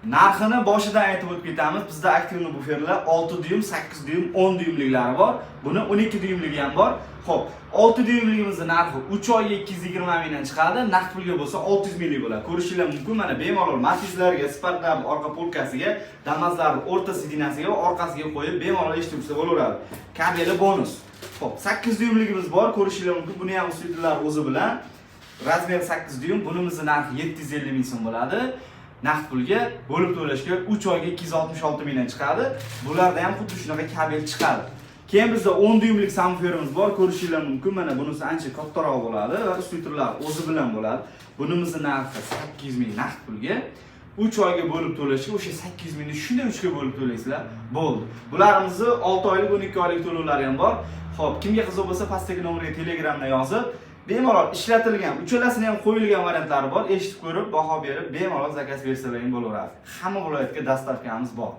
Narxini boshidan aytib o'tib ketamiz. Bizda aktivni buferlar 6 dyum, 8 dyum, 10 dyumliklari bor. Buni 12 dyumligi ham bor. Xo'p, 6 dyumligimizning narxi 3 oyga 220 mingdan chiqadi. Naqd pulga bo'lsa 600 minglik bo'ladi. Ko'rishingiz mumkin. Mana bemalol Matizlarga, Sparklarning orqa polkasiga, Damazlarning o'rta sidinasiga va orqasiga qo'yib bemalol eshituvchi bo'laveradi. Kabeli bonus. Xo'p, 8 dyumligimiz bor. Ko'rishingiz mumkin. Buni ham uslublar o'zi bilan. Razmer 8 dyum. Bunimizning narxi 750 ming so'm bo'ladi. Naqd pulga bo'lib to'lashga 3 oyga 266 mingdan chiqadi. Bularda ham xuddi shunaqa kabel chiqadi. Keyin bizda 10 dyumlik subwooferimiz bor. Ko'rishingiz mumkin. Mana bunisi ancha kattaroq bo'ladi va uslublar o'zi bilan bo'ladi. Bunimizning narxi 800 ming naqd pulga 3 oyga bo'lib to'lashga o'sha 800 mingni shunday 3 ga bo'lib to'laysizlar, bo'ldi. Bularimizni 6 oylik, 12 oylik to'lovlari ham bor. Xo'p, kimga qiziq bo'lsa pastdagi nomerga Telegramdan yozib, bemalol ishlatilgan, uchalasini ham qo'yilgan variantlari bor. Eshitib ko'rib, baho berib, bemalol zakaz bersalaring bo'laveradi. Hamma viloyatga dastavkamiz bor.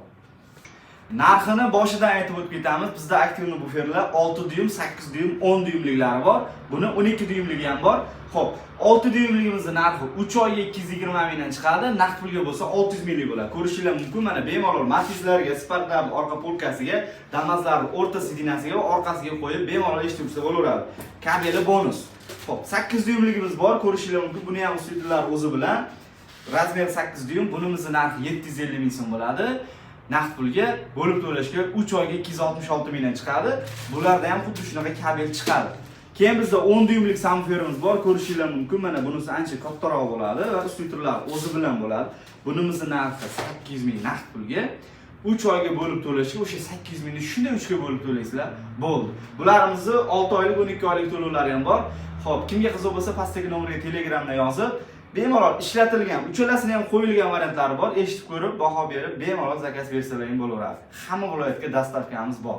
Narxini boshidan aytib o'tib ketamiz. Bizda aktivni buferlar 6 dyum, 8 dyum, 10 dyumliklari bor. Buni 12 dyumligi ham bor. Xo'p, 6 dyumligimizning narxi 3 oyga 220 mingdan chiqadi. Naqd pulga bo'lsa 600 minglik bo'ladi. Ko'rishingiz mumkin. Mana bemalol Matizlarga, Sparklarning orqa polkasiga, Damazlarning o'rta sidinasiga va orqasiga qo'yib bemalol eshituvchi bo'laveradi. Kabeli bonus. Xo'p, 8 dyumligimiz bor. Ko'rishingiz mumkin. Buni ham uslublar o'zi bilan. Razmer 8 dyum. Bunimizning narxi 750 ming so'm bo'ladi. Naqd pulga bo'lib to'lashga 3 oyga 266 mingdan chiqadi. Bularda ham xuddi shunaqa kabel chiqadi. Keyin bizda 10 dyumlik subwooferimiz bor. Ko'rishingiz mumkin. Mana bunisi ancha kattaroq bo'ladi va uslublar o'zi bilan bo'ladi. Bunimizning narxi 800 ming naqd pulga 3 oyga bo'lib to'lashga o'sha 800 mingni shunday 3 ga bo'lib to'laysizlar, bo'ldi. Bularimizni 6 oylik, 12 oylik to'lovlari ham bor. Xo'p, kimga qiziq bo'lsa pastdagi nomerga Telegramdan yozib, bemalol ishlatilgan, uchalasini ham qo'yilgan variantlari bor. Eshitib ko'rib, baho berib, bemalol zakaz bersalaring bo'laveradi. Hamma viloyatga dastavkamiz bor.